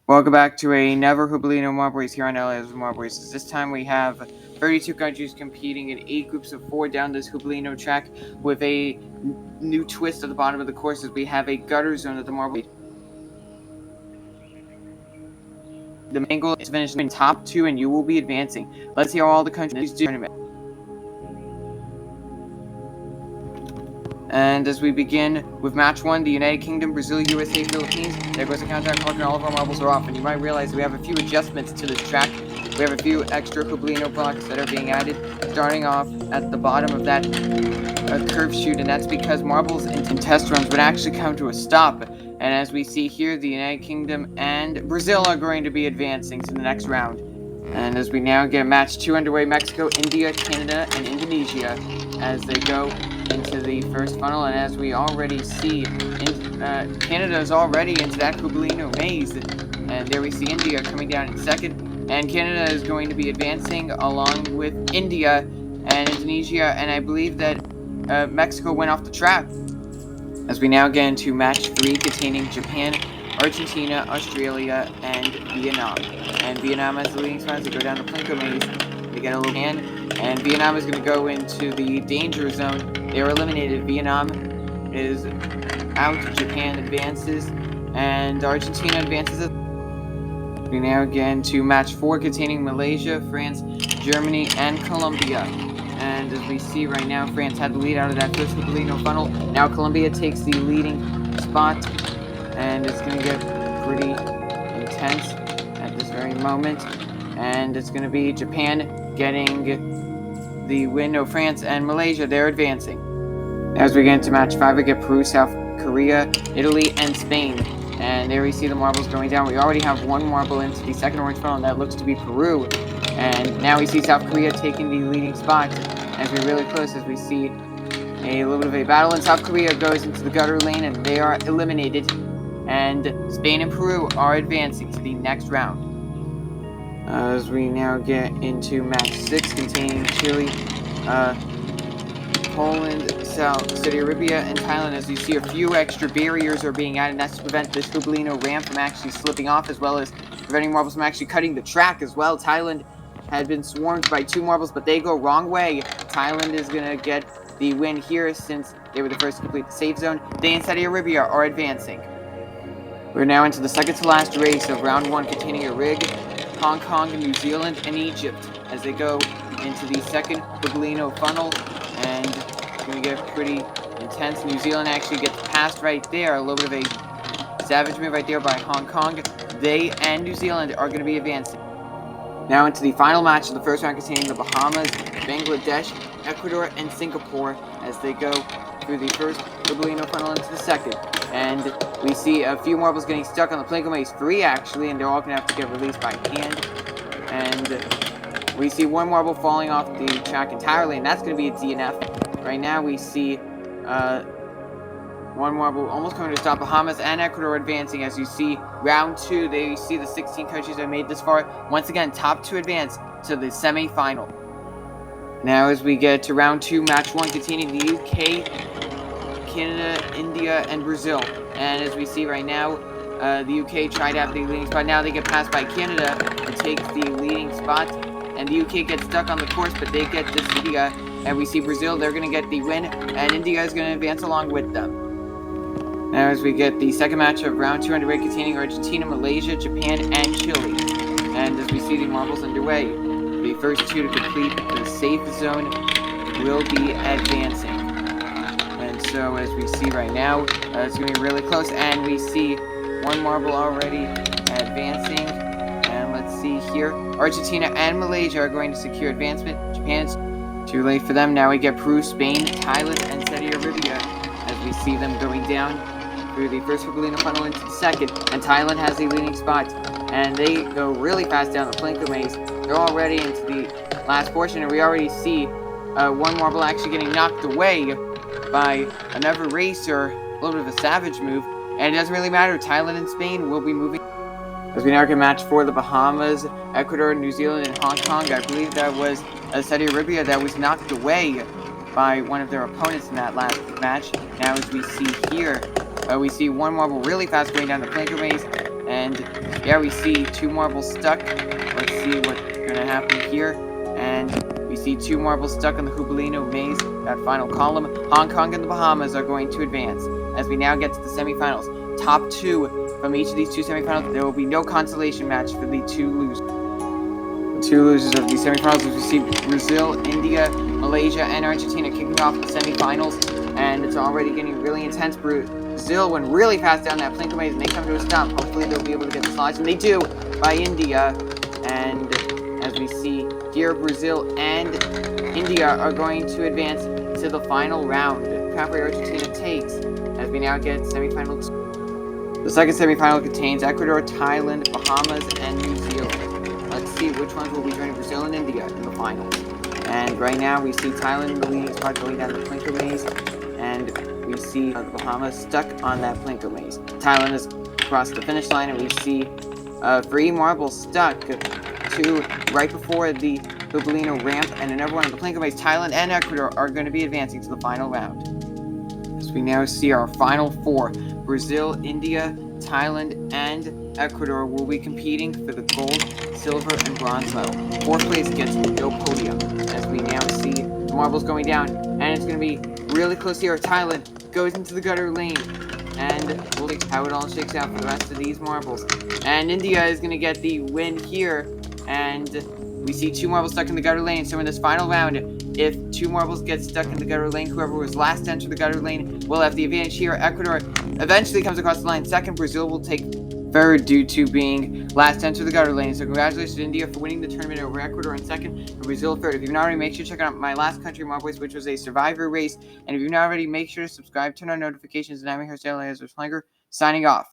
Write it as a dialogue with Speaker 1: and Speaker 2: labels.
Speaker 1: Welcome back to another hubelino marble race here on Eliezer marble races. This time we have 32 countries competing in 8 groups of 4 down this hubelino track with a new twist at the bottom of the course as we have a gutter zone at the marble. The main goal is to finish in top 2 and you will be advancing. Let's see how all the countries do in the tournament. And as we begin with match 1, the United Kingdom, Brazil, USA, Philippines. There goes the countdown clock and all of our marbles are off. And you might realize we have a few adjustments to this track. We have a few extra hubelino blocks that are being added, starting off at the bottom of that curve chute, and that's because marbles in test runs would actually come to a stop. And as we see here, the United Kingdom and Brazil are going to be advancing to the next round. And as we now get match 2 underway, Mexico, India, Canada, and Indonesia as they go into the first funnel. And as we already see, Canada is already into that hubelino maze. And there we see India coming down in second. And Canada is going to be advancing along with India and Indonesia. And I believe that Mexico went off the track. As we now get into match 3 containing Japan, Argentina, Australia, and Vietnam. And Vietnam has the leading spots. They go down the Plinko maze. They get a little hand. And Vietnam is going to go into the danger zone. They are eliminated. Vietnam is out. Japan advances. And Argentina advances. We now get into match 4 containing Malaysia, France, Germany, and Colombia. And as we see right now, France had the lead out of that first hubelino funnel. Now Colombia takes the leading spot, and it's going to get pretty intense at this very moment. And it's going to be Japan getting the win. No, France and Malaysia, they're advancing. As we get into match 5, we get Peru, South Korea, Italy, and Spain. And there we see the marbles going down. We already have one marble into the second orange funnel, and that looks to be Peru. And now we see South Korea taking the leading spot as we're really close, as we see a little bit of a battle. And South Korea goes into the gutter lane, and they are eliminated. And Spain and Peru are advancing to the next round. As we now get into match 6 containing Chile, Poland, Saudi Arabia, and Thailand. As you see, a few extra barriers are being added, and that's to prevent this hubelino ramp from actually slipping off, as well as preventing marbles from actually cutting the track as well. Thailand had been swarmed by 2 marbles, but they go wrong way. Thailand is going to get the win here since they were the first to complete the safe zone. They and Saudi Arabia are advancing. We're now into the second to last race of round 1 containing a rig, Hong Kong, New Zealand, and Egypt as they go into the second hubelino funnel. And it's going to get pretty intense. New Zealand actually gets passed right there. A little bit of a savage move right there by Hong Kong. They and New Zealand are going to be advancing. Now into the final match of the first round containing the Bahamas, Bangladesh, Ecuador, and Singapore as they go through the first hubelino funnel into the second. And we see a few marbles getting stuck on the Plinko maze, 3 actually, and they're all going to have to get released by hand. And we see 1 marble falling off the track entirely, and that's going to be a DNF. Right now we see 1 marble almost coming to stop. Bahamas and Ecuador advancing. As you see, round 2, they see the 16 countries that made this far. Once again, top 2 advance to the semi-final. Now as we get to round 2, match 1 containing the UK, Canada, India, and Brazil. And as we see right now, the UK tried to have the leading spot. Now they get passed by Canada and takes the leading spot. And the UK gets stuck on the course, but they get this India. And we see Brazil, they're going to get the win. And India is going to advance along with them. Now as we get the second match of round 2 underway containing Argentina, Malaysia, Japan, and Chile. And as we see the marbles underway, the first 2 to complete the safe zone will be advancing. And so as we see right now, it's going to be really close. And we see 1 marble already advancing. And let's see here. Argentina and Malaysia are going to secure advancement. Japan's too late for them. Now we get Peru, Spain, Thailand, and Saudi Arabia as we see them going down through the first hubelino funnel into the second. And Thailand has the leading spot. And they go really fast down the Plinko maze. They're already into the last portion, and we already see 1 marble actually getting knocked away by another racer. A little bit of a savage move. And it doesn't really matter. Thailand and Spain will be moving. As we now get match 4, the Bahamas, Ecuador, New Zealand, and Hong Kong. I believe that was Saudi Arabia that was knocked away by one of their opponents in that last match. Now as we see here, we see 1 marble really fast going down the Plinko maze, And yeah, we see 2 marbles stuck. Let's see what's going to happen here. And we see 2 marbles stuck on the hubelino maze, that final column. Hong Kong and the Bahamas are going to advance. As we now get to the semifinals, top 2 from each of these 2 semifinals, there will be no consolation match for the 2 losers. The 2 losers of the semifinals, as we see Brazil, India, Malaysia, and Argentina kicking off the semifinals. And it's already getting really intense. Brazil went really fast down that Plinko maze, and they come to a stop. Hopefully they'll be able to get the slides, and they do, by India. And as we see here, Brazil and India are going to advance to the final round. Capri Argentina takes, as we now get semifinal 2. The second semifinal contains Ecuador, Thailand, Bahamas, and New Zealand. Let's see which ones will be joining Brazil and India in the finals. And right now we see Thailand in the leading spot going down the Plinko maze, and we see the Bahamas stuck on that Plinko maze. Thailand has crossed the finish line, and we see 3 marbles stuck, 2 right before the hubelino ramp, and another one on the Plinko maze. Thailand and Ecuador are going to be advancing to the final round. As we now see our final 4, Brazil, India, Thailand, and Ecuador will be competing for the gold, silver, and bronze medal. 4th place gets no podium. As we now see the marbles going down, and it's going to be really close here. Thailand goes into the gutter lane, and we'll see how it all shakes out for the rest of these marbles. And India is going to get the win here, and we see 2 marbles stuck in the gutter lane. So in this final round, if 2 marbles get stuck in the gutter lane, whoever was last to enter the gutter lane will have the advantage here. Ecuador eventually comes across the line second. Brazil will take third due to being last to enter the gutter lane. So congratulations to India for winning the tournament over Ecuador in second, and Brazil third. If you've not already, make sure to check out my last country marble race, which was a survivor race. And if you've not already, make sure to subscribe, turn on notifications, and I'm your host, Eliezer, signing off.